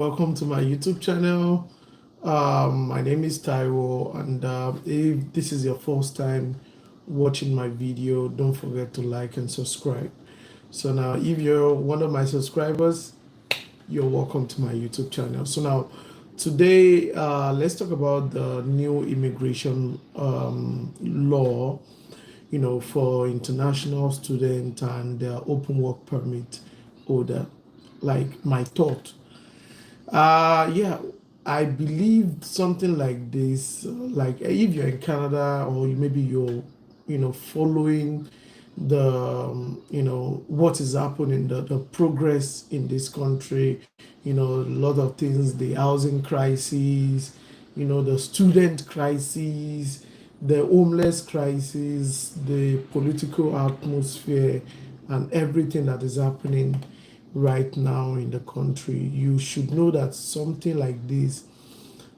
Welcome to my YouTube channel. My name is Taiwo, and if this is your first time watching my video, don't forget to like and subscribe. So now, if you're one of my subscribers, you're welcome to my YouTube channel. So now, today, let's talk about the new immigration law, for international student and open work permit holder. Like my thought. Yeah, I believe something like this. Like if you're in Canada or maybe you're, following the, what is happening, the progress in this country, a lot of things, the housing crisis, the student crisis, the homeless crisis, the political atmosphere, and everything that is happening right now in the country, you should know that something like this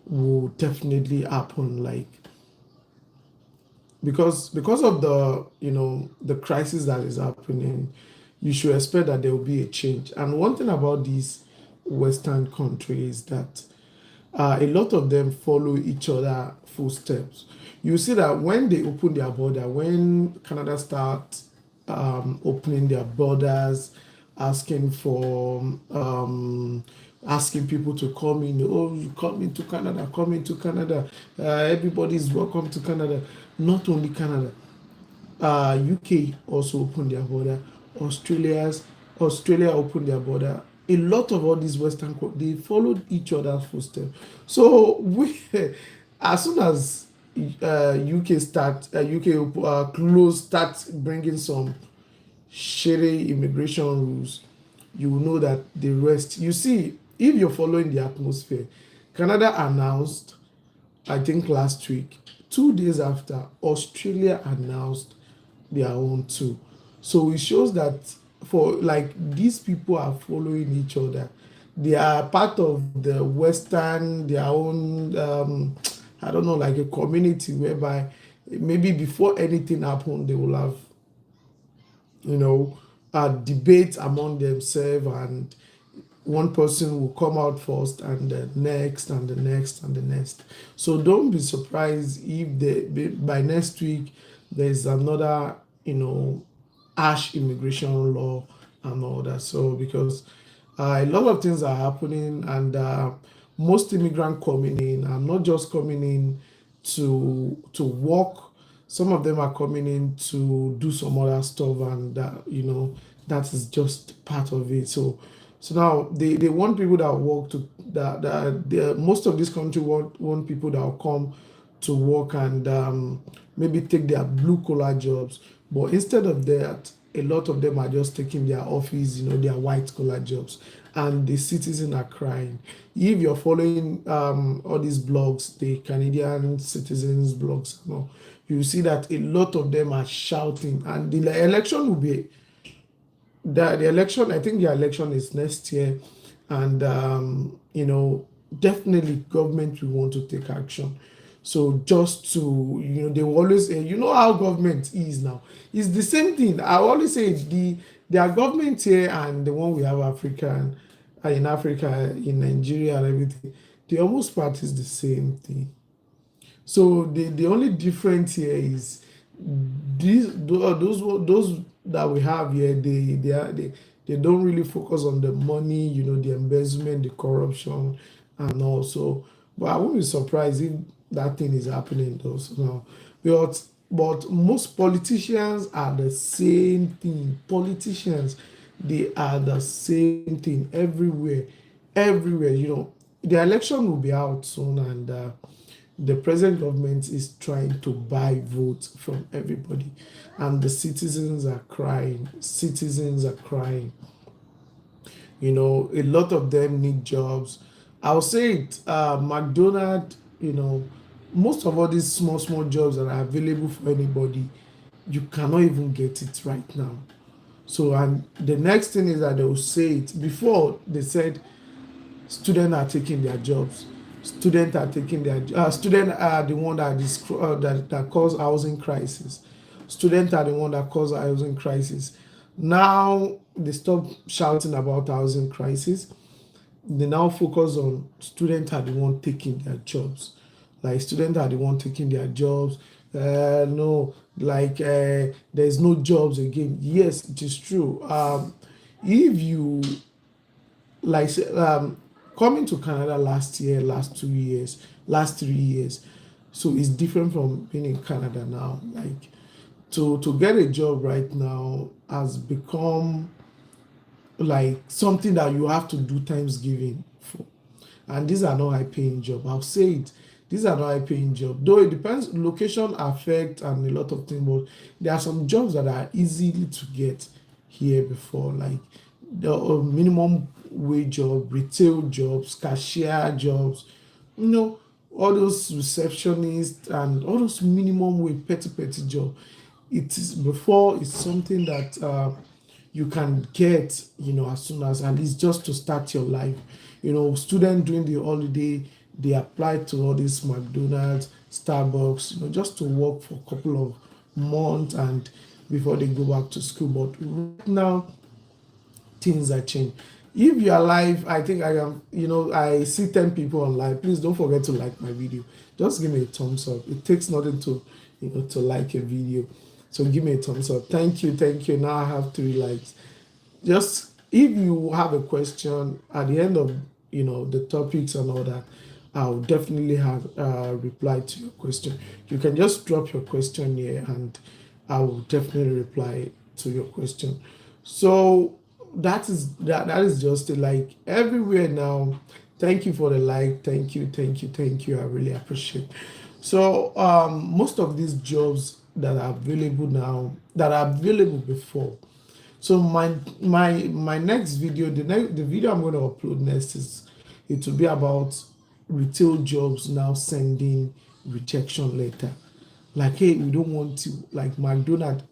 will definitely happen. Like because of the the crisis that is happening, you should expect that there will be a change. And one thing about these Western countries that a lot of them follow each other footsteps. You see that when they open their border, when Canada starts opening their borders, asking for asking people to come in. Oh, you come into Canada, come into Canada. Everybody is welcome to Canada. Not only Canada, UK also opened their border. Australia opened their border. A lot of all these they followed each other's footsteps. So we, as soon as UK close start bringing some shitty immigration rules, you will know that the rest. You see, if you're following the atmosphere, Canada announced, I think last week, 2 days after, Australia announced their own too. So it shows that for like these people are following each other. They are part of the Western, their own, I don't know, like a community whereby maybe before anything happened, they will have, you know, debate among themselves, and one person will come out first and the next and the next and the next. So don't be surprised if by next week there's another, harsh immigration law and all that. So because a lot of things are happening, and most immigrant coming in are not just coming in to work. Some of them are coming in to do some other stuff, and that is just part of it. So now they want people that work to most of this country want people that will come to work and maybe take their blue collar jobs. But instead of that, a lot of them are just taking their office, their white collar jobs, and the citizens are crying. If you're following all these blogs, the Canadian citizens blogs, you see that a lot of them are shouting, and the election will be the election. I think the election is next year, and definitely government will want to take action. So just to they will always say, how government is now. It's the same thing. I always say their government here and the one we have in Africa, in Nigeria and everything, they almost practice the same thing. So the only difference here is those that we have here, they don't really focus on the money, the embezzlement, the corruption, and also. But I won't be surprised if that thing is happening though. So now, but most politicians are the same thing. Politicians, they are the same thing everywhere, everywhere. The election will be out soon, and the present government is trying to buy votes from everybody, and the citizens are crying. Citizens are crying. A lot of them need jobs. I'll say it. McDonald, most of all these small jobs that are available for anybody, you cannot even get it right now. So, and the next thing is that they will say it. Before they said students are taking their jobs. Students are the one that cause housing crisis. Students are the one that cause housing crisis. Now they stop shouting about housing crisis. they now focus on students are the one taking their jobs. Like students are the one taking their jobs. No, like there's no jobs again. Yes, it is true. If you like coming to Canada last year, last 2 years, last 3 years, so it's different from being in Canada now. Like to get a job right now has become like something that you have to do Thanksgiving for. And these are not high paying job. I'll say it. These are not high paying job. Though it depends, location affect and a lot of things, but there are some jobs that are easily to get here before, like the minimum wage job, retail jobs, cashier jobs, you know, all those receptionists and all those minimum wage petty job. It is before it's something that you can get, as soon as, and it's just to start your life. Student during the holiday, they apply to all these McDonald's, Starbucks, just to work for a couple of months and before they go back to school. But right now, things are changed. If you are live, I think I am, I see 10 people online. Please don't forget to like my video. Just give me a thumbs up. It takes nothing to like a video. So give me a thumbs up. Thank you, thank you. Now I have 3 likes. Just if you have a question at the end of the topics and all that, I'll definitely have reply to your question. You can just drop your question here and I will definitely reply to your question. So that is just it. Like everywhere now. Thank you for the like. Thank you, thank you, thank you. I really appreciate. So most of these jobs that are available now, that are available before. So my next video, the video I'm going to upload next is it will be about retail jobs now sending rejection letter. Like, hey, we don't want to, like McDonald's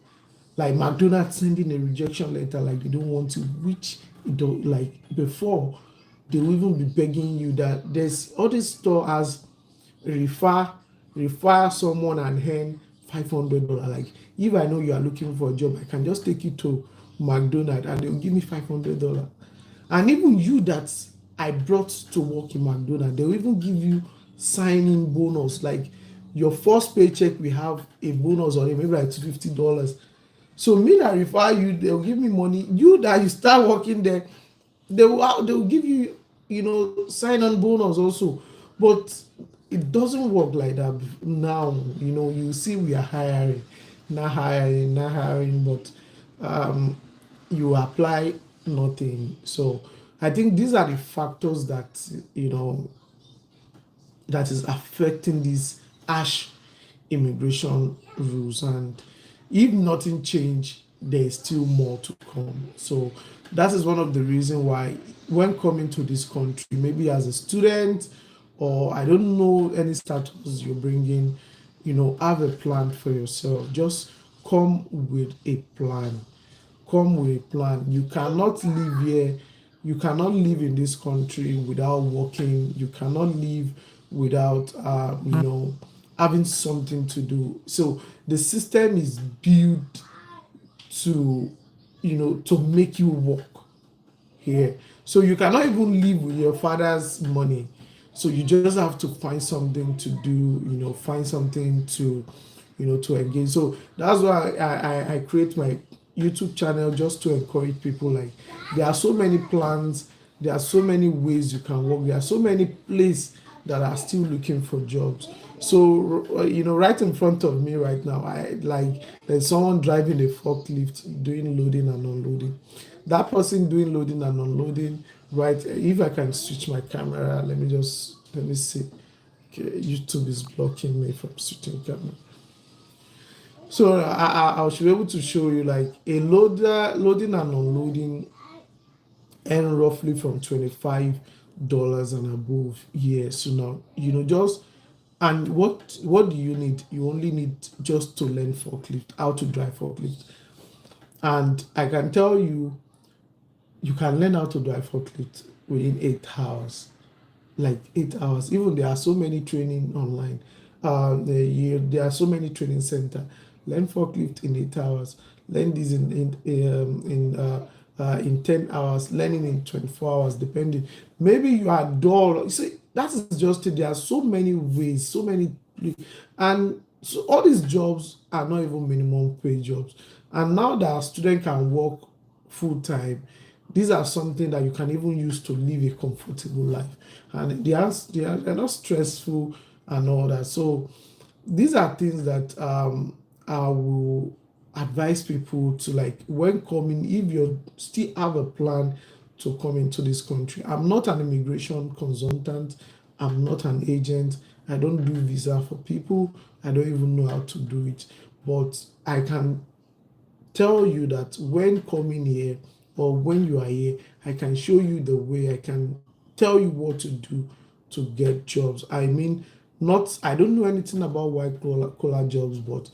sending a rejection letter, like they don't want to, which like before they will even be begging you that there's all this store has refer refer someone and earn $500. Like if I know you are looking for a job, I can just take you to McDonald's and they'll give me $500. And even you that I brought to work in McDonald's, they'll even give you signing bonus. Like your first paycheck, we have a bonus on it, maybe like $50. So me that refer you, they'll give me money. You that you start working there, they will give you sign on bonus also. But it doesn't work like that now. You see we are hiring, not hiring, but you apply nothing. So I think these are the factors that that is affecting these harsh immigration rules. And if nothing change, there is still more to come. So that is one of the reasons why when coming to this country, maybe as a student or I don't know any status you're bringing, have a plan for yourself. Just come with a plan. Come with a plan. You cannot live here. You cannot live in this country without working. You cannot live without having something to do. So the system is built to to make you work here. So you cannot even live with your father's money. So you just have to find something to do, find something to engage. So that's why I create my YouTube channel, just to encourage people. Like there are so many plans, there are so many ways you can work, there are so many places that are still looking for jobs. So right in front of me right now, I like there's someone driving a forklift doing loading and unloading. That person doing loading and unloading, right? If I can switch my camera, let me see. Okay, YouTube is blocking me from switching camera. So I should be able to show you like a loader loading and unloading earn roughly from $25 and above. Yes, so now just, and what do you need? You only need just to learn forklift, how to drive forklift. And I can tell you, you can learn how to drive forklift within 8 hours. Like 8 hours. Even there are so many training online. There are so many training center. Learn forklift in 8 hours. Learn this in in 10 hours, learning in 24 hours, depending. Maybe you are dull. You see, that is just it. There are so many ways, so many, and so all these jobs are not even minimum pay jobs. And now that a student can work full time, these are something that you can even use to live a comfortable life, and they're not stressful and all that. So these are things that I will advise people to, like, when coming, if you still have a plan to come into this country. I'm not an immigration consultant, I'm not an agent, I don't do visa for people, I don't even know how to do it. But I can tell you that when coming here or when you are here, I can show you the way, I can tell you what to do to get jobs. I mean, not, I don't know anything about collar jobs, but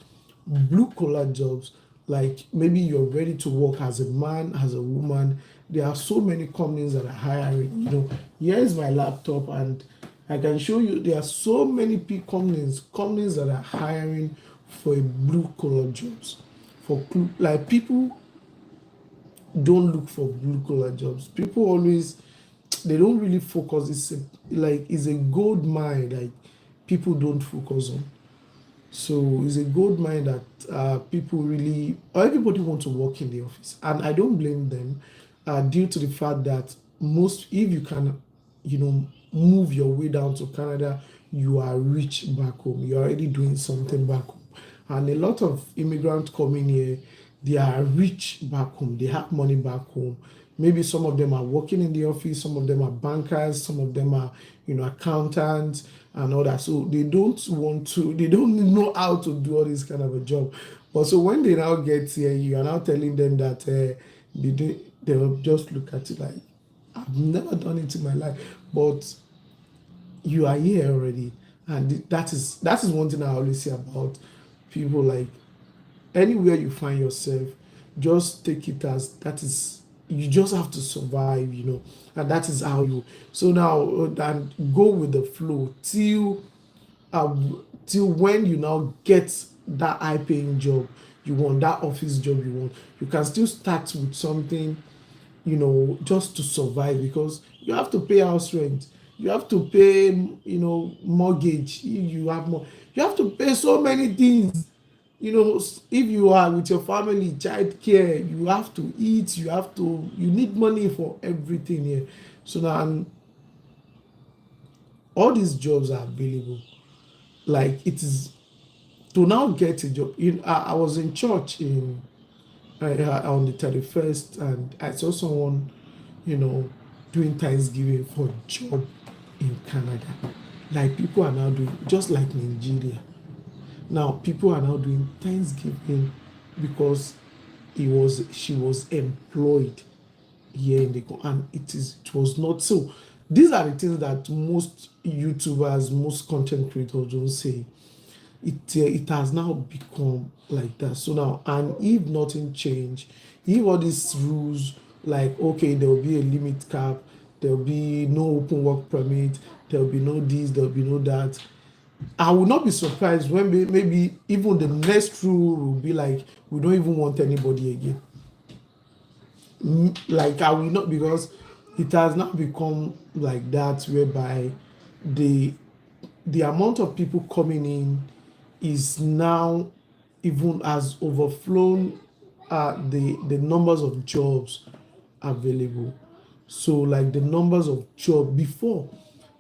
blue collar jobs, like maybe you're ready to work as a man, as a woman. There are so many companies that are hiring. Here's my laptop, and I can show you there are so many companies that are hiring for a blue collar jobs. Like, people don't look for blue collar jobs. People always, they don't really focus. It's a gold mine, like, people don't focus on. So it's a gold mine that people really, everybody want to work in the office, and I don't blame them, due to the fact that most, if you can, move your way down to Canada, you are rich back home. You're already doing something back home, and a lot of immigrants coming here, they are rich back home. They have money back home. Maybe some of them are working in the office, some of them are bankers, some of them are, accountants and all that. So they don't know how to do all this kind of a job. But so when they now get here, you are now telling them that they will just look at it like, I've never done it in my life. But you are here already. And that is one thing I always say about people. Like, anywhere you find yourself, just take it as that is, you just have to survive, and that is how you. So now, and go with the flow till when you now get that high paying job you want, that office job you want. You can still start with something, just to survive, because you have to pay house rent, you have to pay, mortgage. If you have more, you have to pay so many things. If you are with your family, child care, you have to eat, you need money for everything here. So now, and all these jobs are available. Like, it is to now get a job. I was in church on the 31st, and I saw someone, you know, doing Thanksgiving for job in Canada. Like, people are now doing, just like Nigeria. Now people are now doing Thanksgiving because she was employed here in the and it was not so. These are the things that most YouTubers, most content creators don't say. It has now become like that. So now, and if nothing change, if all these rules, like, okay, there will be a limit cap, there will be no open work permit, there will be no this, there will be no that. I will not be surprised when maybe even the next rule will be like, we don't even want anybody again. Like, I will not, because it has now become like that, whereby the the amount of people coming in is now even has overflown the numbers of jobs available. So, like, the numbers of job before,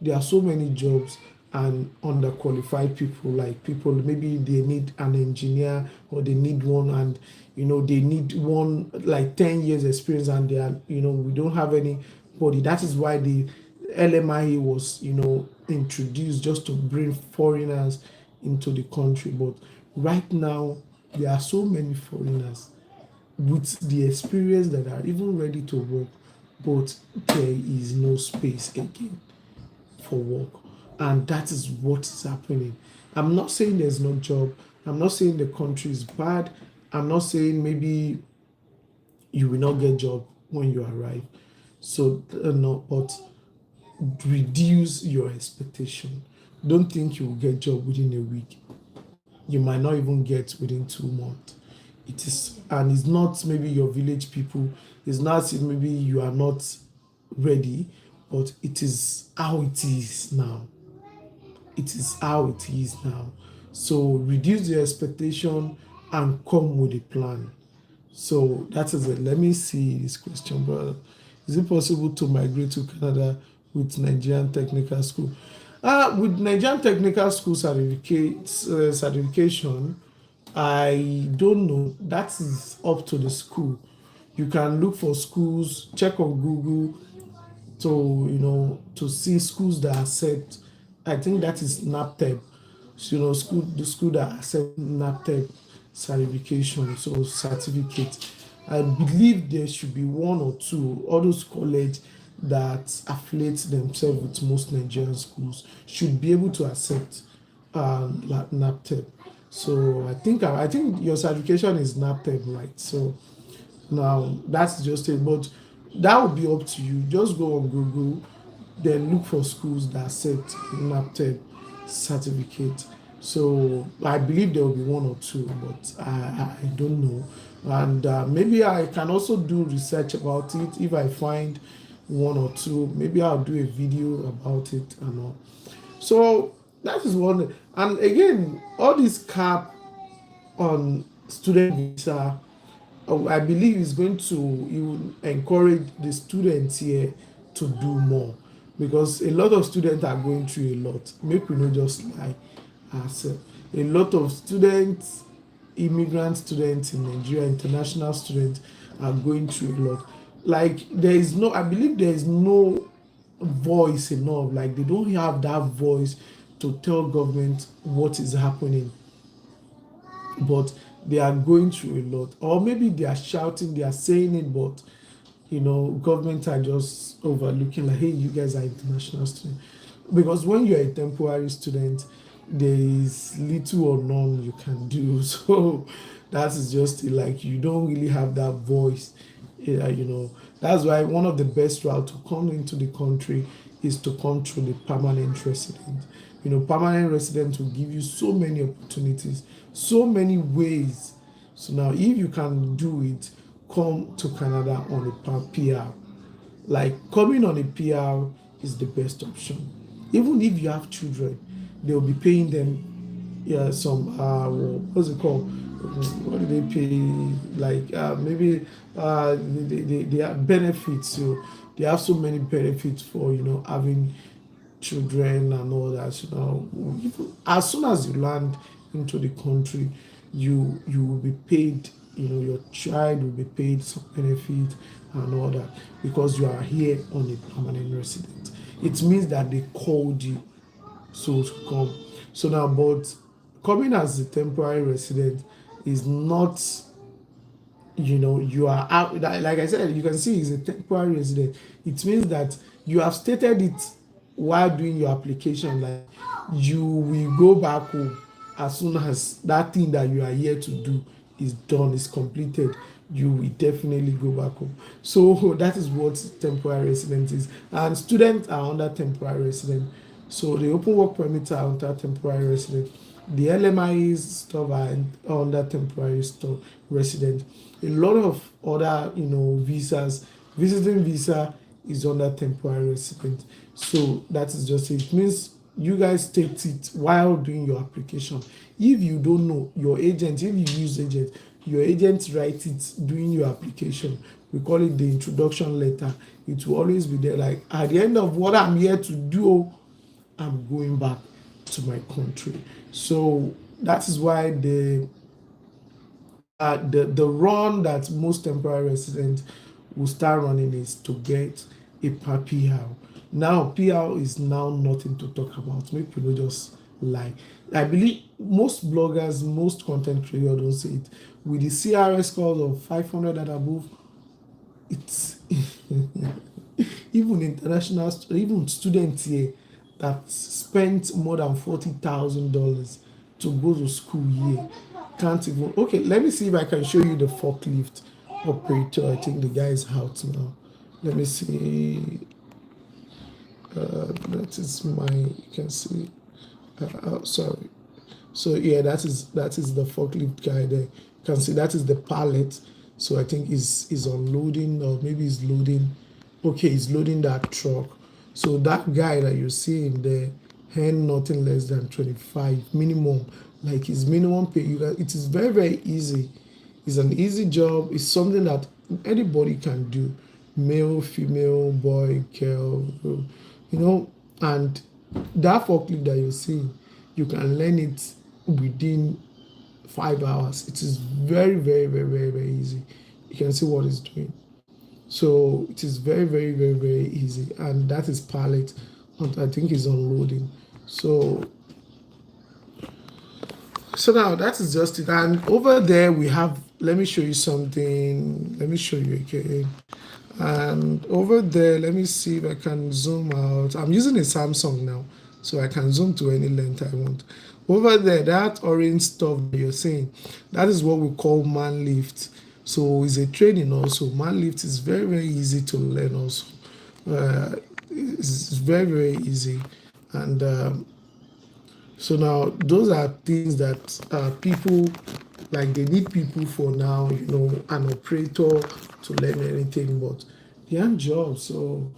there are so many jobs and underqualified people, like people maybe they need an engineer, or they need one, and they need one like 10 years experience, and they are, we don't have anybody. That is why the LMIA was, introduced, just to bring foreigners into the country. But right now, there are so many foreigners with the experience that are even ready to work, but there is no space again for work. And that is what is happening. I'm not saying there's no job. I'm not saying the country is bad. I'm not saying maybe you will not get job when you arrive. So, no, but reduce your expectation. Don't think you will get job within a week. You might not even get within 2 months. It is, and it's not maybe your village people. It's not as if maybe you are not ready, but it is how it is now. It is how it is now. So reduce the expectation and come with a plan. So that is it. Let me see this question, brother. Is it possible to migrate to Canada with Nigerian Technical School? With Nigerian Technical School certification, I don't know. That is up to the school. You can look for schools, check on Google to to see schools that accept. I think that is NAPTEP. So, the school that accept NAPTEP certificate. I believe there should be one or two. All those college that affiliate themselves with most Nigerian schools should be able to accept NAPTEP. So I think your certification is NAPTEP, right? So now that's just it. But that would be up to you. Just go on Google, then look for schools that accept NAPTEP certificate. So I believe there will be one or two, but I don't know. And maybe I can also do research about it. If I find one or two, maybe I'll do a video about it and all. So that is one. And again, all this cap on student visa, I believe is going to you encourage the students here to do more, because a lot of students are going through a lot. Make we not just lie ourselves. A lot of students, immigrant students in Nigeria, international students are going through a lot. Like there is no, I believe there is no voice enough. Like they don't have that voice to tell government what is happening, but they are going through a lot. Or maybe they are shouting, they are saying it, but government are just overlooking, like, hey, you guys are international students. Because when you're a temporary student, there is little or none you can do. So that is just it. Like you don't really have that voice. That's why one of the best route to come into the country is to come through the permanent resident. Permanent resident will give you so many opportunities, so many ways. So now, if you can do it, come to Canada on a PR. Like coming on a PR is the best option. Even if you have children, they'll be paying them, yeah, some what's it called? What do they pay? Like maybe they have benefits. So they have so many benefits for having children and all that. As soon as you land into the country, you will be paid. Your child will be paid some benefit and all that, because you are here on a permanent resident. It means that they called you so to come. So now, but coming as a temporary resident is not, you are out. Like I said, you can see he's a temporary resident. It means that you have stated it while doing your application, like you will go back home as soon as that thing that you are here to do is done, is completed. You will definitely go back home. So that is what temporary residence is. And students are under temporary residence. So the open work permits are under temporary residence. The LMIs stuff are under temporary resident. A lot of other visas, visiting visa is under temporary resident. So that is just it. It means you guys state it while doing your application. If you don't know your agent, if you use agent, your agent write it during your application. We call it the introduction letter. It will always be there, like at the end of what I'm here to do, I'm going back to my country. So that is why the run that most temporary residents will start running is to get a PR. Now PR is now nothing to talk about. Make people just lie. I believe most bloggers, most content creators don't say it. With the CRS scores of 500 and above, it's even international, even students here that spent more than $40,000 to go to school here can't even. Okay, let me see if I can show you the forklift operator. I think the guy is out now. Let me see. That is my. You can see. Sorry. So yeah, that is the forklift guy there. You can see that is the pallet. So I think is unloading, or maybe he's loading. Okay, he's loading that truck. So that guy that you're seeing there earn nothing less than 25 minimum, like his minimum pay. It is very, very easy. It's an easy job. It's something that anybody can do, male, female, boy, girl, you know. And that forklift that you're seeing, you can learn it within 5 hours. It is very, very, very, very, very easy. You can see what it's doing. So it is very, very, very, very easy. And that is pallet. And I think is unloading. So now that is just it. And over there we have, let me show you something. Let me show you again. And over there, let me see if I can zoom out. I'm using a Samsung now, so I can zoom to any length I want. Over there, that orange stuff that you're seeing, that is what we call man lift. So it's a training also. Man lift is very, very easy to learn also. It's very, very easy. And so now those are things that people, like, they need people for now, an operator to learn anything, but they aren't jobs. So,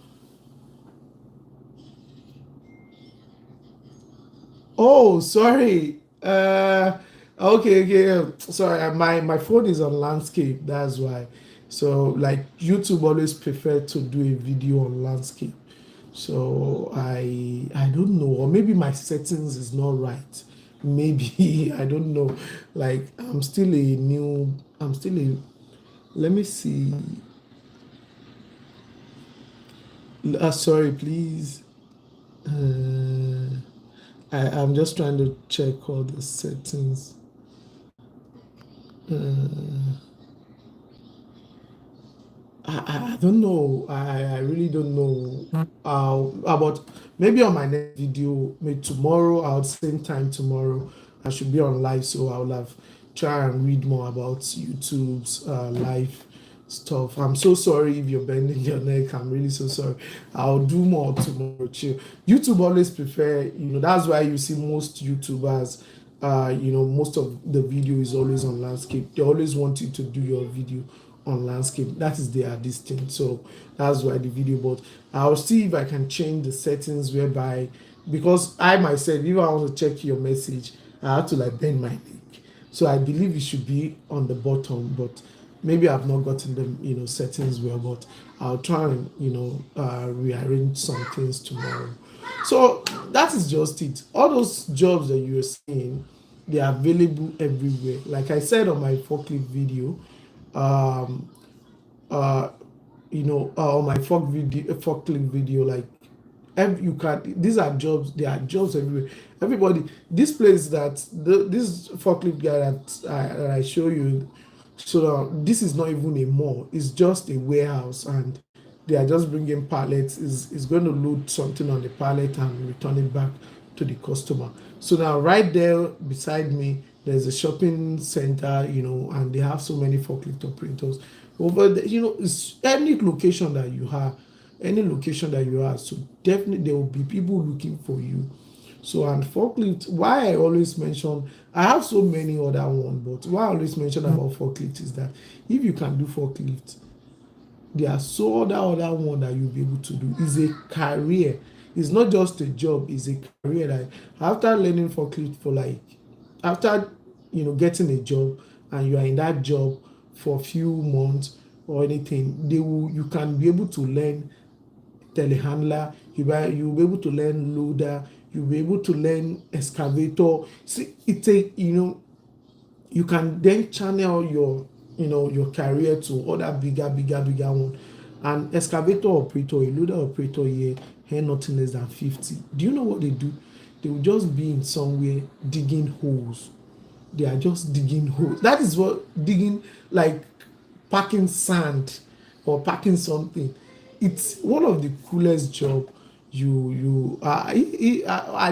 oh, sorry. Okay, okay. Sorry, my phone is on landscape. That's why. So, like, YouTube always prefer to do a video on landscape. So I don't know, or maybe my settings is not right. Maybe I don't know. Like, I'm still a, let me see. Sorry, please. I'm just trying to check all the settings. I don't know. I really don't know. About maybe on my next video, maybe tomorrow, at the same time tomorrow, I should be on live, so I'll have try and read more about YouTube's live stuff. I'm so sorry if you're bending your neck. I'm really so sorry. I'll do more tomorrow. Chill. YouTube always prefer, that's why you see most YouTubers, most of the video is always on landscape. They always want you to do your video on landscape. That is their distinct. So that's why the video. But I'll see if I can change the settings whereby, because I myself, if I want to check your message, I have to like bend my neck. So I believe it should be on the bottom, but maybe I've not gotten the settings well. But I'll try and rearrange some things tomorrow. So that is just it. All those jobs that you're seeing, they are available everywhere. Like I said on my forklift video, um, uh, on my forklift video, like, you can. These are jobs. There are jobs everywhere. Everybody, this place this forklift guy that I show you. So this is not even a mall. It's just a warehouse, and they are just bringing pallets. Is going to load something on the pallet and return it back to the customer. So now right there beside me, there's a shopping center, and they have so many forklift operators over there. It's any location that you have. So definitely there will be people looking for you. So, and forklift, why I always mention, I have so many other ones, but why I always mention about forklift is that if you can do forklift, there are so other one that you'll be able to do. It's a career. It's not just a job, it's a career. That after learning forklift for, like, after getting a job, and you are in that job for a few months or anything, you can be able to learn telehandler, you'll be able to learn loader, you'll be able to learn excavator. See, you can then channel your career to other bigger one. An excavator operator, a loader operator here earn nothing less than 50. Do you know what they do? They will just be in somewhere digging holes. They are just digging holes. That is what digging, like packing sand or packing something. It's one of the coolest job. I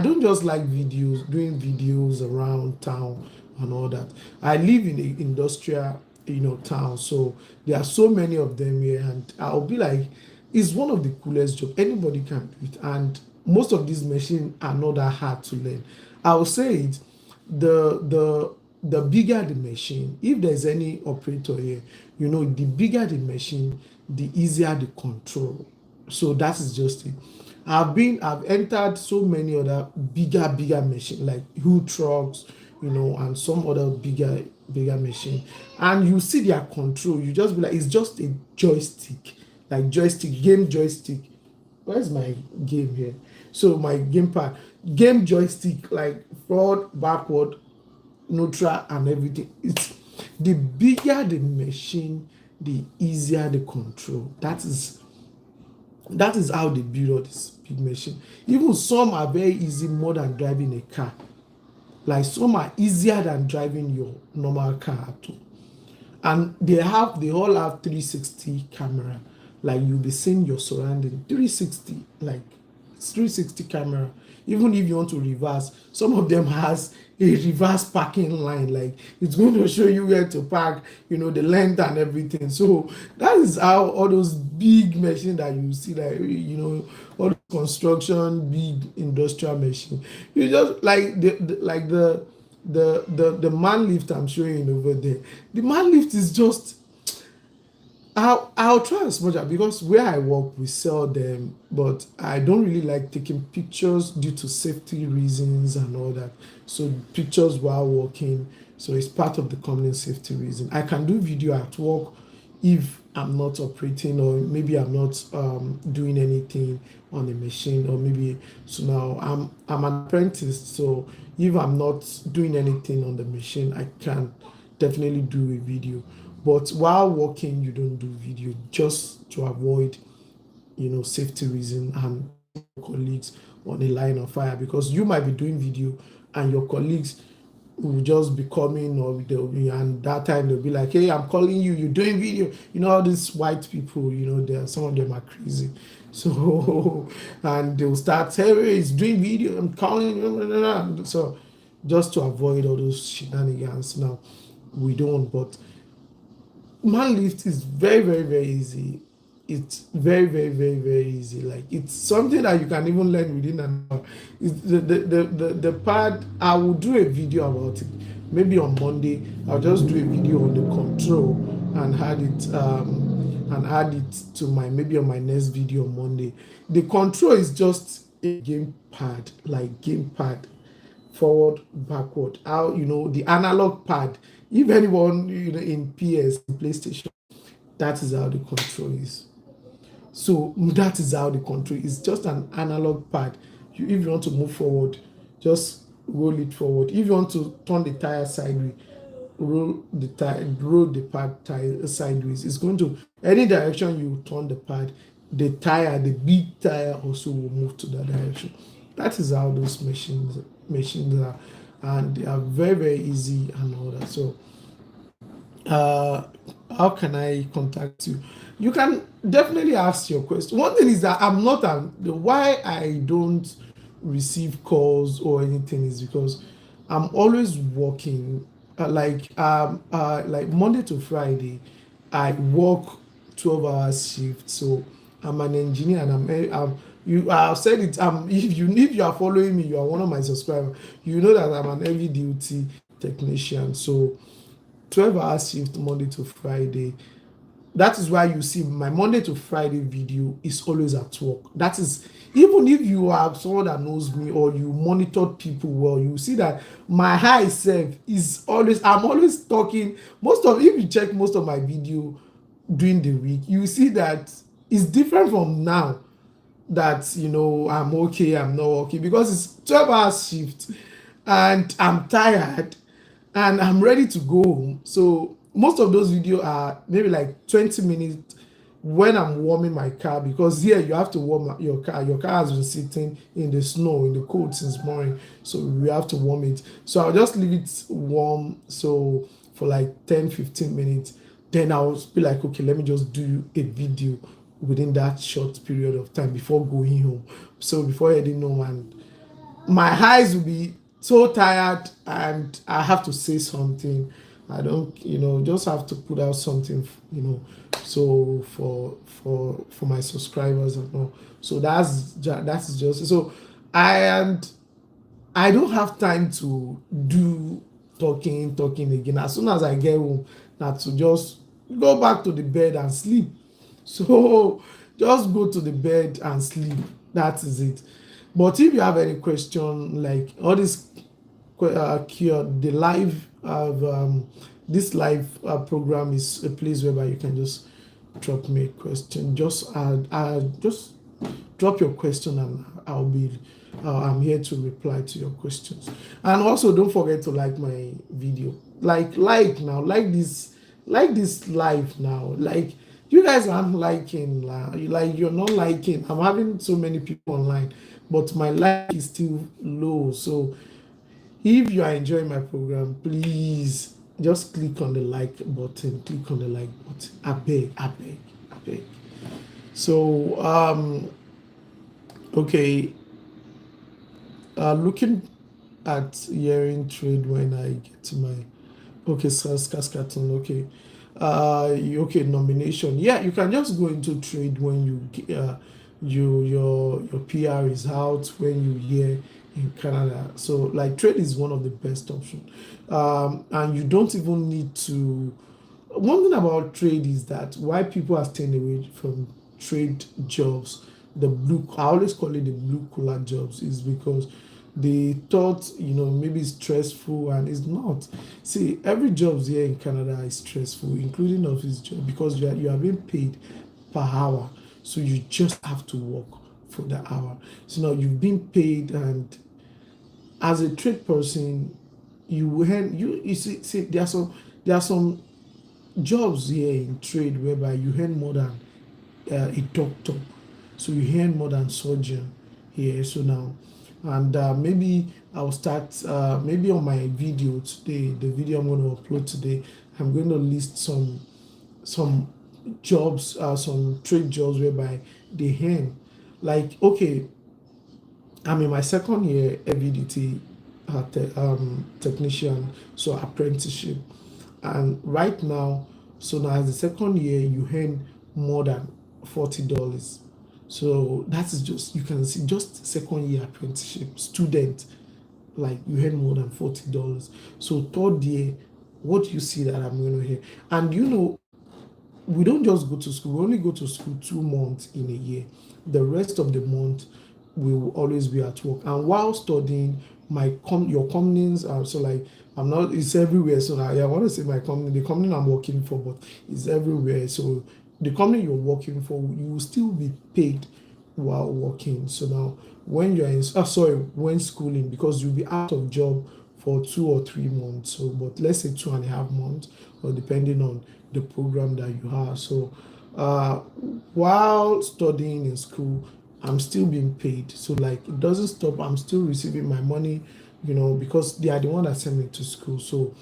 don't just like doing videos around town and all that. I live in a industrial town, so there are so many of them here, and I'll be like, it's one of the coolest job. Anybody can do it, and most of these machines are not that hard to learn. I will say it, the the bigger the machine, if there's any operator here, you know, the bigger the machine, the easier the control. So that is just it. I've entered so many other bigger machine like Hill trucks, you know, and some other bigger machine, and you see their control. You just be like, it's just a joystick, like joystick, game joystick. Where's my game here? So my gamepad, game joystick, like forward, backward, neutral, and everything. It's the bigger the machine, the easier the control. That is how they build all this big machine. Even some are very easy more than driving a car. Like some are easier than driving your normal car too. And they all have 360 camera. Like you'll be seeing your surrounding 360, like 360 camera. Even if you want to reverse, some of them has a reverse parking line, like it's going to show you where to park, you know, the length and everything. So that is how all those big machines that you see, like, you know, all the construction big industrial machine, you just like the man lift I'm showing over there. The man lift is just, I'll try as much because where I work we sell them, but I don't really like taking pictures due to safety reasons and all that. So pictures while working, so it's part of the company safety reason. I can do video at work if I'm not operating, or maybe I'm not doing anything on the machine, or maybe so now I'm an apprentice, so if I'm not doing anything on the machine, I can definitely do a video. But while working, you don't do video just to avoid, you know, safety reason and colleagues on a line of fire, because you might be doing video and your colleagues will just be coming, or they'll be, and that time they'll be like, hey, I'm calling you, you're doing video. You know, all these white people, you know, some of them are crazy. So and they'll start saying, hey, he's doing video, I'm calling you. So just to avoid all those shenanigans, now we don't. But man lift is very easy. It's very easy. Like it's something that you can even learn within an hour. It's the pad, I will do a video about it maybe on Monday. I'll just do a video on the control and add it to my, maybe on my next video on Monday. The control is just a game pad, like game pad, forward, backward. How, you know, the analog pad. If anyone, you know, in PS, in PlayStation, that is how the control is. So that is how the control is. Just an analog pad. If you want to move forward, just roll it forward. If you want to turn the tire sideways, roll the pad tire sideways. It's going to, any direction you turn the pad, the big tire also will move to that direction. That is how those machines are, and they are very easy and all that. So how can I contact you? You can definitely ask your question. One thing is that I'm not why I don't receive calls or anything is because I'm always working, like Monday to Friday I work 12 hours shift. So I'm an engineer, and I've said it. If you are following me, you are one of my subscribers. You know that I'm an heavy duty technician. So 12 hours shift Monday to Friday. That is why you see my Monday to Friday video is always at work. That is, even if you are someone that knows me or you monitor people well, you see that my high self is always, I'm always talking. If you check most of my video during the week, you see that it's different from now, that, you know, I'm okay, I'm not okay, because it's 12 hours shift and I'm tired and I'm ready to go home. So most of those videos are maybe like 20 minutes when I'm warming my car, because here you have to warm your car. Your car has been sitting in the snow, in the cold since morning, so we have to warm it. So I'll just leave it warm, so for like 10-15 minutes, then I'll be like, okay, let me just do a video within that short period of time before going home. So before heading home, and my eyes will be so tired and I have to say something. I don't, you know, just have to put out something, you know, so for my subscribers and all. So that's just so I don't have time to do talking again. As soon as I get home, na to just go back to the bed and sleep. So just go to the bed and sleep. That is it. But if you have any question, like all this cure, the live of this live program is a place whereby you can just drop me a question. Just drop your question and I'm here to reply to your questions. And also don't forget to like my video. Like now, like this live now. Like you guys aren't liking, like you're not liking. I'm having so many people online, but my like is still low. So if you are enjoying my program, please just click on the like button. Click on the like button. I beg, I beg, I beg. So okay, looking at hearing trade when I get to my okay, Saskatoon, okay. Okay, nomination. Yeah, you can just go into trade when your PR is out, when you hear in Canada. So like trade is one of the best options. And you don't even need to. One thing about trade is that why people are staying away from trade jobs, I always call it the blue collar jobs, is because they thought, maybe it's stressful, and it's not. See, every job here in Canada is stressful, including office job, because you are being paid per hour. So you just have to work for the hour. So now you've been paid, and as a trade person, you see there are some jobs here in trade whereby you earn more than a doctor. So you earn more than surgeon here. So now, and maybe I'll start maybe on my video today, the video I'm going to upload today, I'm going to list some jobs, some trade jobs whereby they earn. Like, okay, I'm in my second year AVDT technician, so apprenticeship. And right now, so now as the second year, you earn more than $40. So that is just, you can see, just second year apprenticeship student, like you earn more than $40. So third year, what do you see that I'm going to hear? And we don't just go to school, we only go to school 2 months in a year. The rest of the month we will always be at work. And while studying, your companies are, so like, I'm not, it's everywhere. So I want to say my company, the company I'm working for, but it's everywhere. So the company you're working for, you will still be paid while working. So now when you're when schooling, because you'll be out of job for 2 or 3 months. So, but let's say 2.5 months, or depending on the program that you have. So uh, while studying in school, I'm still being paid. So like it doesn't stop. I'm still receiving my money, because they are the one that sent me to school. So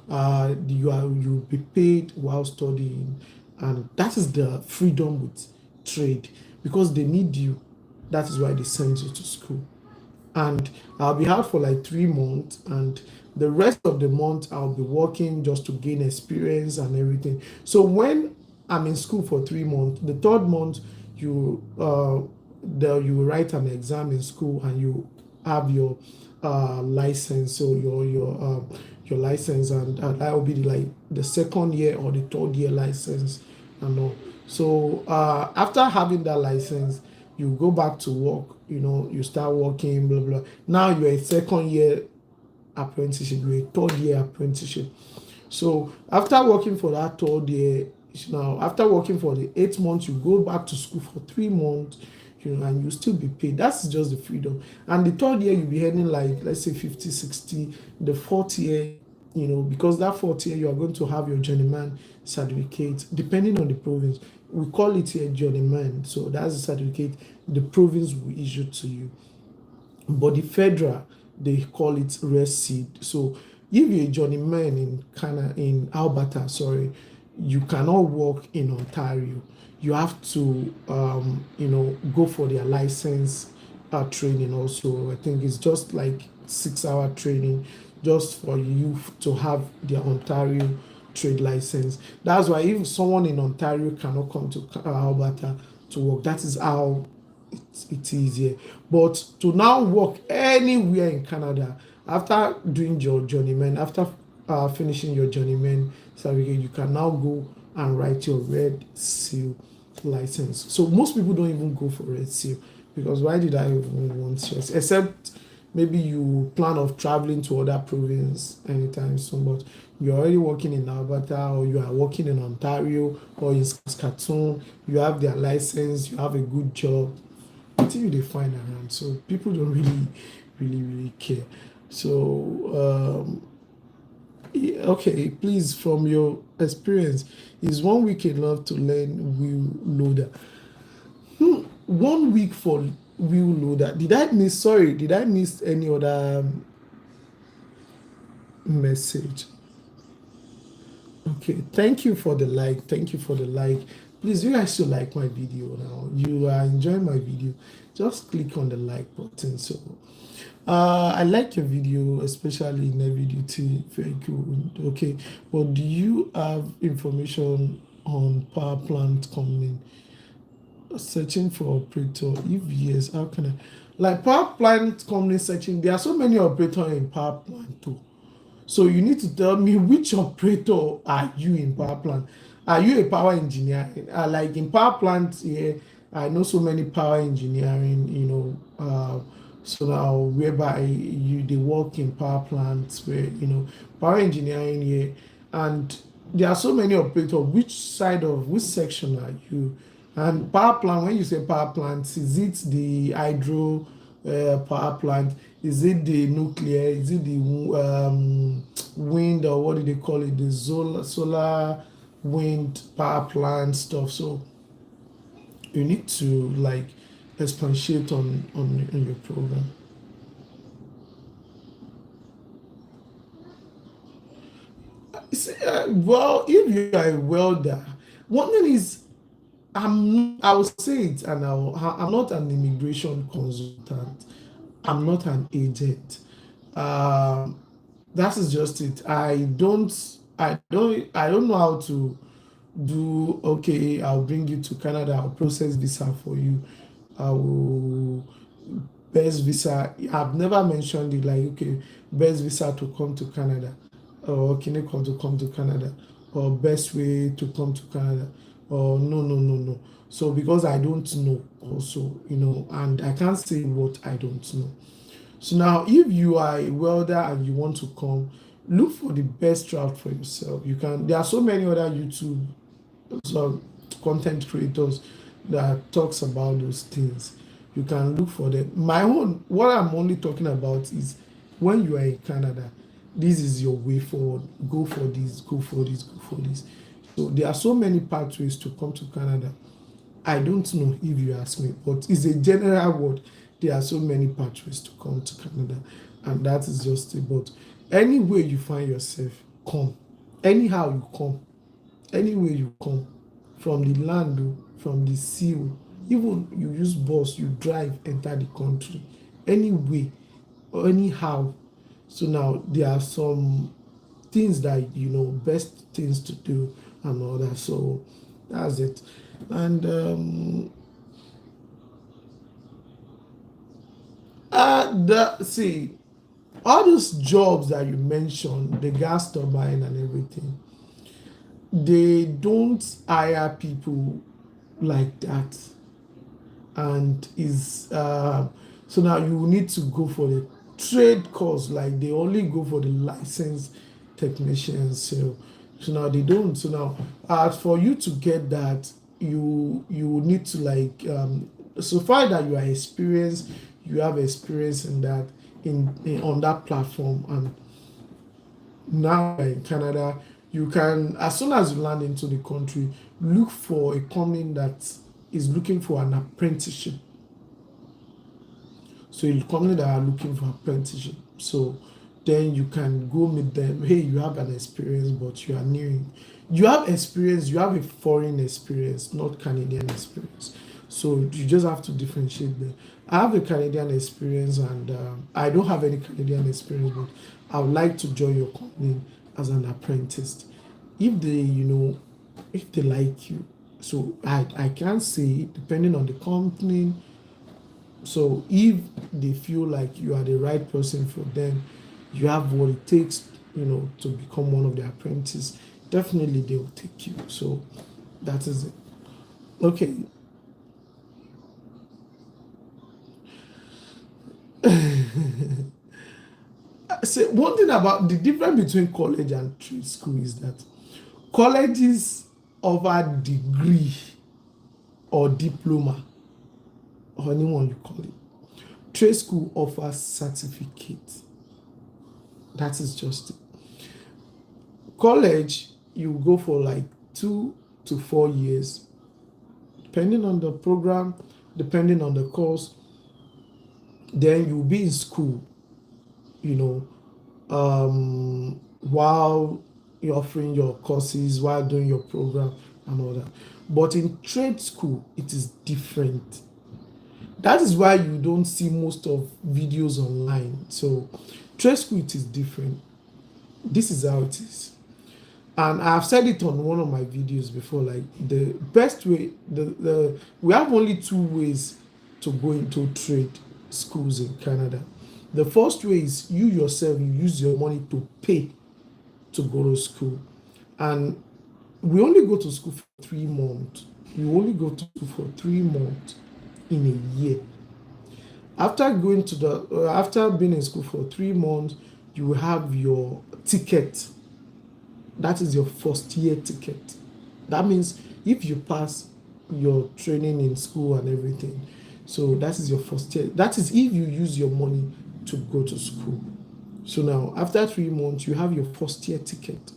you'll be paid while studying, and that is the freedom with trade, because they need you. That is why they send you to school. And I'll be out for like 3 months, and the rest of the month I'll be working just to gain experience and everything. So when I'm in school for 3 months, the third month you write an exam in school, and you have your license. So your license, and that will be like the second year or the third year license and all. So after having that license, you go back to work. You start working, blah blah. Now you're a second year apprenticeship, you're a third year apprenticeship. So after working for that third year, now after working for the 8 months, you go back to school for 3 months, and you still be paid. That's just the freedom. And the third year, you'll be earning like, let's say 50, 60. The fourth year, because that fourth year, you are going to have your journeyman certificate, depending on the province. We call it a journeyman. So that's the certificate the province will issue to you. But the federal, they call it red seed. So if you're a journeyman in Alberta, sorry, you cannot work in Ontario. You have to go for their license training also. I think it's just like 6 hour training just for you to have their Ontario trade license. That's why if someone in Ontario cannot come to Alberta to work, that is how it's easier. But to now work anywhere in Canada, after doing your journeyman, after finishing your journeyman certificate, you can now go and write your Red Seal license. So most people don't even go for Red Seal, because why did I even want stress? Except maybe you plan of traveling to other province anytime soon, but you're already working in Alberta, or you are working in Ontario or in Saskatoon, you have their license, you have a good job, until they find around. So people don't really care. So okay, please, from your experience, is 1 week enough to learn wheel loader? 1 week for wheel loader. Did I miss any other message? Okay, thank you for the like. Thank you for the like. Please, you guys should like my video now. You are enjoying my video. Just click on the like button. So, I like your video, especially in heavy duty vehicle. Okay, but do you have information on power plant company searching for operator? If yes, how can I? Like power plant company searching, there are so many operators in power plant too. So you need to tell me which operator are you in power plant. Are you a power engineer? Like in power plant here, I know so many power engineering, so now whereby you they work in power plants where power engineering here, and there are so many operators. Which section are you? And power plant, when you say power plant, is it the hydro power plant? Is it the nuclear? Is it the wind, or what do they call it? The solar wind power plant stuff. So you need to like expatiate on your program. Well, if you are a welder, one thing is I will say it, and I'm not an immigration consultant. I'm not an agent. Um, that is just it. I don't know how to do. Okay, I'll bring you to Canada. I'll process visa for you. I will best visa. I've never mentioned it like, okay, best visa to come to Canada, or Kinecon to come to Canada, or best way to come to Canada, or no. So because I don't know also, and I can't say what I don't know. So now, if you are a welder and you want to come, look for the best route for yourself. You can. There are so many other YouTube so content creators that talks about those things. You can look for them. What I'm only talking about is when you are in Canada, this is your way forward. Go for this, go for this, go for this. So there are so many pathways to come to Canada. I don't know if you ask me, but it's a general word. There are so many pathways to come to Canada, and that is just it. But anywhere you find yourself, come. Anyhow you come, anywhere you come, from the land, from the sea, even you use bus, you drive, enter the country, anyway or anyhow. So now there are some things that best things to do and all that. So that's it. And the see all those jobs that you mentioned, the gas turbine and everything, they don't hire people like that. And is so now you need to go for the trade course. Like they only go for the licensed technicians. So now they don't. So now for you to get that, you need to like so far that you are experienced, you have experience in that, in on that platform. And now in Canada, you can, as soon as you land into the country, look for a company that is looking for an apprenticeship. So a company that are looking for apprenticeship. So then you can go meet them. Hey, you have an experience, but you are new. You have experience, you have a foreign experience, not Canadian experience. So you just have to differentiate them. I have a Canadian experience, and I don't have any Canadian experience, but I would like to join your company as an apprentice. If if they like you, so I can't say depending on the company. So if they feel like you are the right person for them, you have what it takes, to become one of the apprentices, definitely they will take you. So that is it. Okay. So one thing about the difference between college and trade school is that colleges offer degree or diploma, or anyone you call it. Trade school offers certificate. That is just it. College, you go for like 2 to 4 years, depending on the program, depending on the course. Then you'll be in school, you know, while you're offering your courses, while doing your program and all that. But in trade school, it is different. That is why you don't see most of videos online. So trade school, it is different. This is how it is. And I've said it on one of my videos before, like the best way, the we have only two ways to go into trade schools in Canada. The first way is you yourself, you use your money to pay to go to school. And we only go to school for 3 months. You only go to school for 3 months in a year. After being in school for 3 months, you will have your ticket. That is your first year ticket. That means if you pass your training in school and everything, so that is your first year. That is if you use your money to go to school. So now, after 3 months, you have your first year ticket.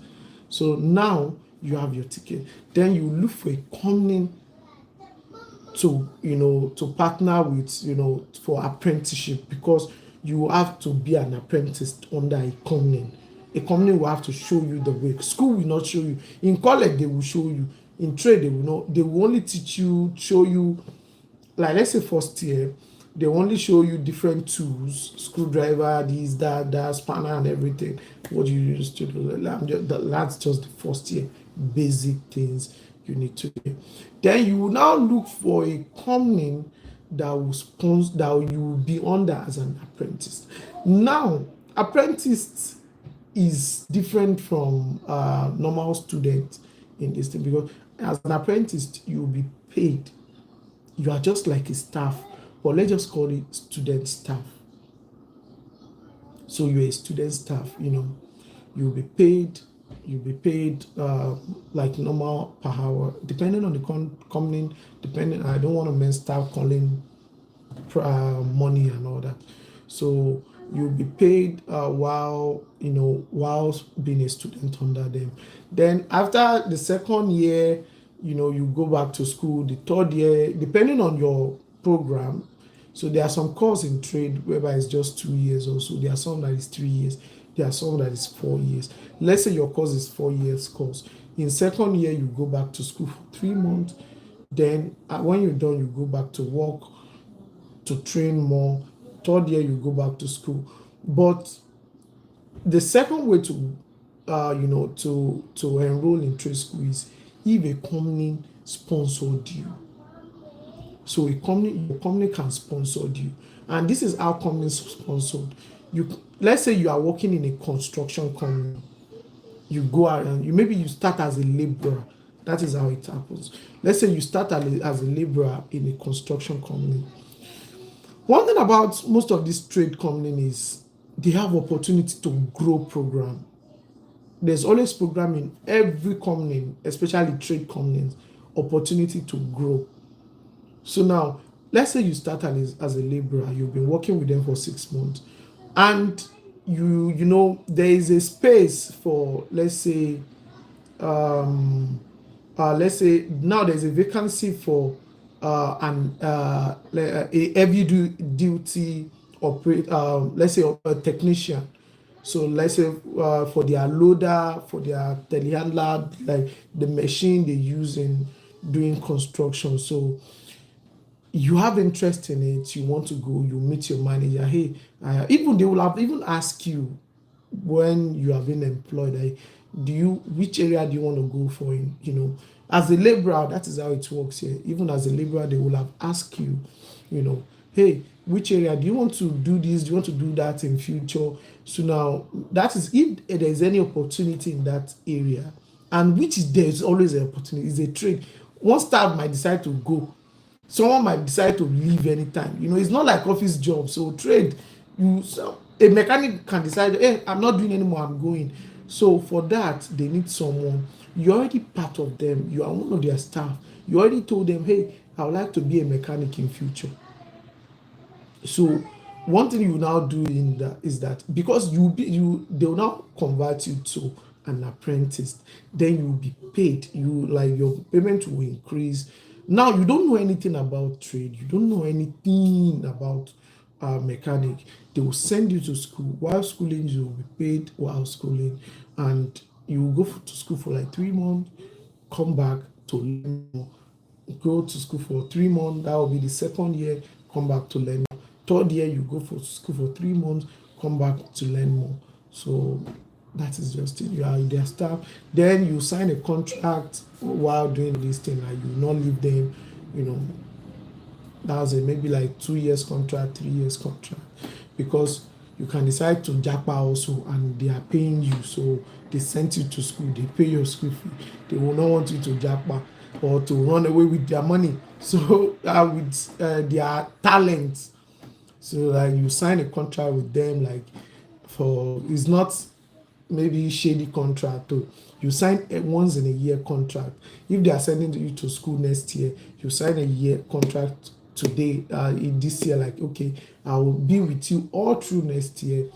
So now you have your ticket. Then you look for a company to partner with, for apprenticeship, because you have to be an apprentice under a company. A company will have to show you the way. School will not show you. In college, they will show you. In trade, they will not. They will only teach you, show you, like let's say first year, they only show you different tools, screwdriver, this, that, spanner, and everything. What you use to do. That's just the first year, basic things you need to do. Then you will now look for a company that will sponsor, that you will be under as an apprentice. Now, apprentice is different from normal student in this thing, because as an apprentice you will be paid. You are just like a staff, or let's just call it student staff. So you're a student staff, you'll be paid. You'll be paid like normal per hour, depending on the company. Depending, I don't want to start calling money and all that. So you'll be paid while being a student under them. Then after the second year, you go back to school. The third year, depending on your program. So there are some courses in trade whereby it's just 2 years or so. There are some that is 3 years. There are some that is 4 years. Let's say your course is 4 years course. In second year, you go back to school for 3 months. Then when you're done, you go back to work to train more. Third year, you go back to school. But the second way to to enroll in trade school is if a company sponsored you. So your company can sponsor you, and this is how companies sponsored you. Let's say you are working in a construction company. You go out and maybe you start as a laborer. That is how it happens. Let's say you start as a laborer in a construction company. One thing about most of these trade companies is they have opportunity to grow program. There's always program in every company, especially trade companies, opportunity to grow. So now, let's say you start as a laborer, you've been working with them for 6 months, and there is a space for, let's say now there's a vacancy for a heavy duty operate, let's say a technician. So let's say for their loader, for their telehandler, like the machine they use in doing construction. So you have interest in it, you want to go, you meet your manager. Hey, even they will have even ask you when you have been employed, like, which area do you want to go for? As a laborer, that is how it works here. Even as a laborer, they will have asked you, hey, which area do you want to do this, do you want to do that in future. So now that is if there is any opportunity in that area, and which is there is always an opportunity, is a trade. One staff might decide to go, someone might decide to leave anytime. It's not like office job. So trade, a mechanic can decide, hey, I'm not doing anymore, I'm going. So for that, they need someone. You're already part of them, you are one of their staff, you already told them, hey, I would like to be a mechanic in future. So one thing you now do in that is that, because they will now convert you to an apprentice, then you will be paid, your payment will increase. Now you don't know anything about trade, you don't know anything about mechanic. They will send you to school. While schooling, you will be paid while schooling, and you will go to school for like 3 months, come back to learn more. Go to school for 3 months, that will be the second year, come back to learn more. Third year, you go for school for 3 months, come back to learn more. So that is just it. You are their staff. Then you sign a contract while doing this thing, and you will not leave them. You know, that's maybe like 2 years contract, 3 years contract, because you can decide to japa also, and they are paying you. So they sent you to school, they pay your school fee. They will not want you to japa or to run away with their money. So with their talents. So like you sign a contract with them, like it's not maybe shady contract. Or you sign a once in a year contract. If they are sending you to school next year, you sign a year contract today, in this year, like, okay, I will be with you all through next year.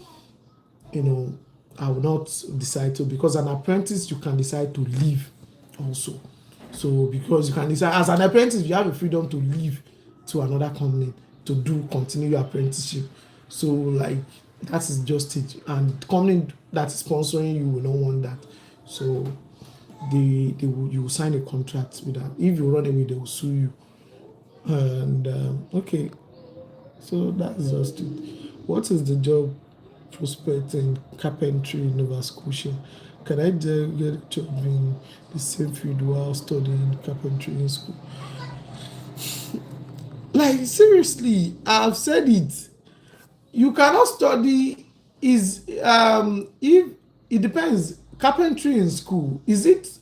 I will not decide to, because an apprentice, you can decide to leave also. So because you can decide as an apprentice, you have the freedom to leave to another company to continue your apprenticeship. So like that is just it. And the company that is sponsoring you will not want that. So you will sign a contract with them. If you run away, they will sue you. And okay, so that's just it. What is the job prospect in carpentry in Nova Scotia? Can I get a job in the same field while studying carpentry in school? Like seriously, I've said it. You cannot study if it depends. Carpentry in school, is it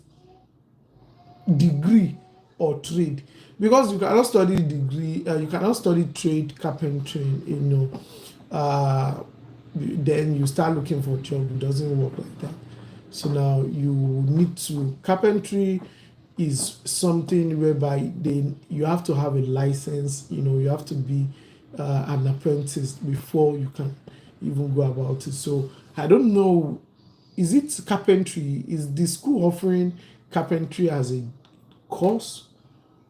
degree or trade? Because you cannot study degree, you cannot study trade carpentry, then you start looking for a job. It doesn't work like that. So now you need to, carpentry is something whereby you have to have a license, you have to be an apprentice before you can even go about it. So I don't know, is it carpentry, is the school offering carpentry as a course,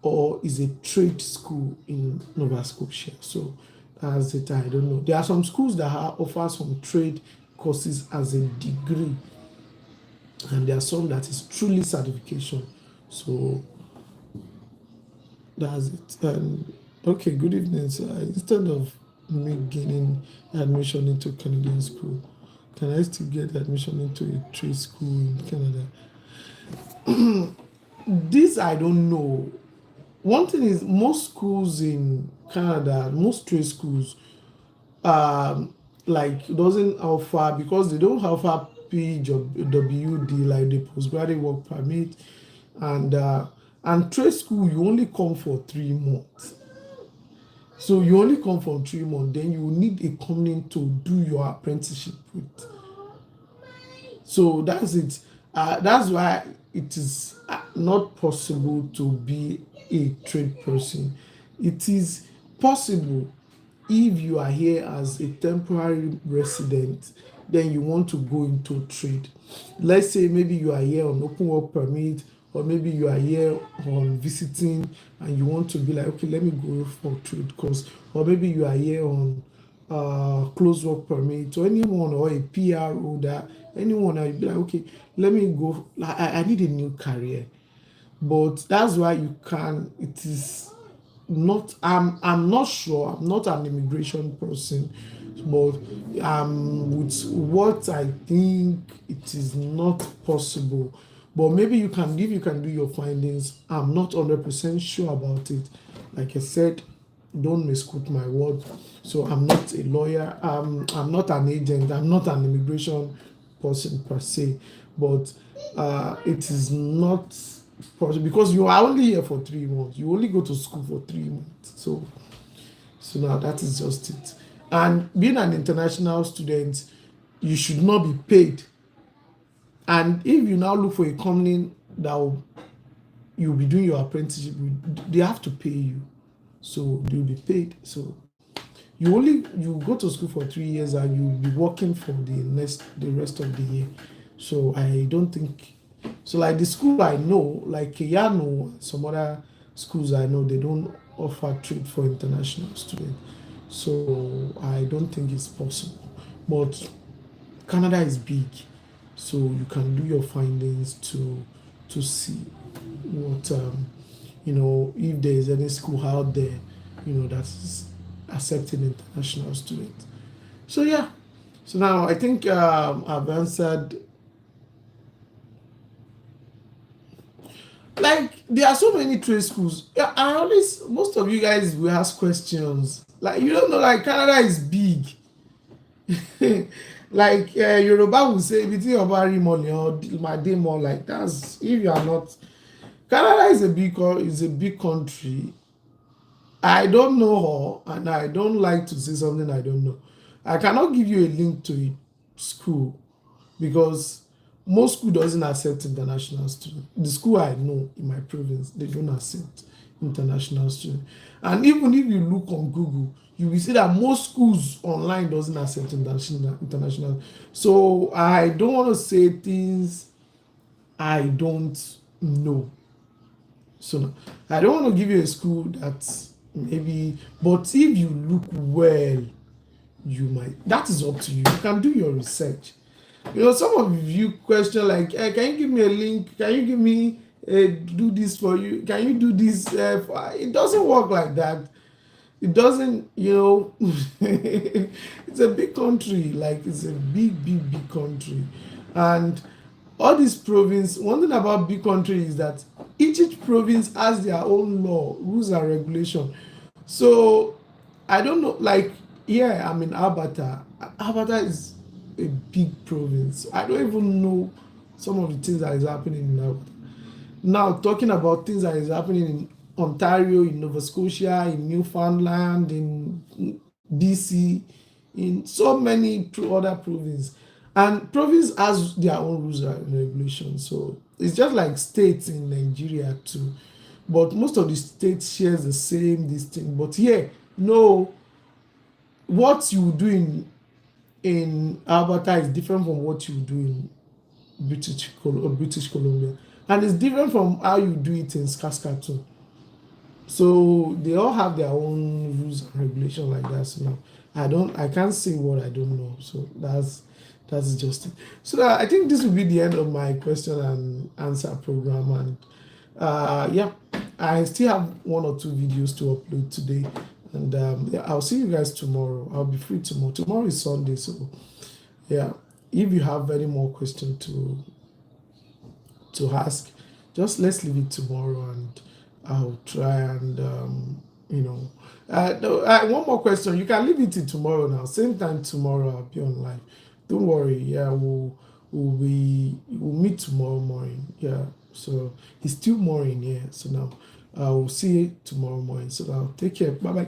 or is a trade school in Nova Scotia? So that's it. I don't know. There are some schools that offer some trade courses as a degree, and there are some that is truly certification. So that's it. Okay, good evening, sir. Instead of me gaining admission into Canadian school, can I still get admission into a trade school in Canada? This I don't know. One thing is, most schools in Canada, most trade schools, like doesn't offer, because they don't offer PWD, like the postgraduate work permit, and trade school, you only come for 3 months. So you only come for 3 months, then you need a company to do your apprenticeship with. So that's it. That's why it is not possible to be a trade person. It is possible if you are here as a temporary resident, then you want to go into trade. Let's say maybe you are here on open work permit, or maybe you are here on visiting and you want to be like, okay, let me go for trade course, or maybe you are here on closed work permit, or anyone, or a PR holder, anyone, I'll be like, okay, let me go. I need a new career. But that's why you can, it is not, I'm not sure, I'm not an immigration person, but with what I think, it is not possible. But maybe you can do your findings. I'm not 100% sure about it. Like I said, don't misquote my word. So I'm not a lawyer. I'm not an agent. I'm not an immigration person per se. But it is not possible because you are only here for 3 months. You only go to school for 3 months. So now that is just it. And being an international student, you should not be paid. And if you now look for a company that will, you'll be doing your apprenticeship with, they have to pay you. So you'll be paid. So you go to school for 3 years and you'll be working for the rest of the year. So I don't think so. Like the school I know, like Keyano, some other schools I know, they don't offer trade for international students. So I don't think it's possible. But Canada is big, so you can do your findings to see what if there is any school out there, that's accepting international students. So yeah. So now I think I've answered. Like there are so many trade schools. Yeah, I always most of you guys will ask questions. Like you don't know, like Canada is big. Like Yoruba will say between Obari money or Mademo, like that's if you are not. Canada is a big country. I don't know her, and I don't like to say something I don't know. I cannot give you a link to a school because most school doesn't accept international students. The school I know in my province, they don't accept international students. And even if you look on Google, you will see that most schools online doesn't accept international. So I don't want to say things I don't know. So I don't want to give you a school that maybe, but if you look well, you might. That is up to you. You can do your research. Some of you question like, can you give me a link? Can you give me do this for you? Can you do this? It doesn't work like that. It doesn't. It's a big country. Like it's a big, big, big country, and all these province. One thing about big country is that each province has their own law, rules, and regulation. So I don't know. Like yeah, I'm in Alberta. Alberta is a big province. I don't even know some of the things that is happening in Alberta. Now talking about things that is happening in Ontario, in Nova Scotia, in Newfoundland, in BC, in so many other provinces. And province has their own rules and regulations. So it's just like states in Nigeria too. But most of the states shares the same this thing. But here, no, what you do in Alberta is different from what you do in British Columbia, and it's different from how you do it in Saskatoon. So they all have their own rules and regulations like that. So now I can't say what I don't know. So that's just it. So I think this will be the end of my question and answer program. And yeah, I still have 1 or 2 videos to upload today. And yeah, I'll see you guys tomorrow. I'll be free tomorrow. Tomorrow is Sunday, so yeah. If you have any more questions to ask, just let's leave it tomorrow, and I'll try and no, one more question. You can leave it till tomorrow now. Same time tomorrow. I'll be online. Don't worry. Yeah, we'll meet tomorrow morning. Yeah. So it's still morning here. So now I'll see you tomorrow morning. So now take care. Bye bye.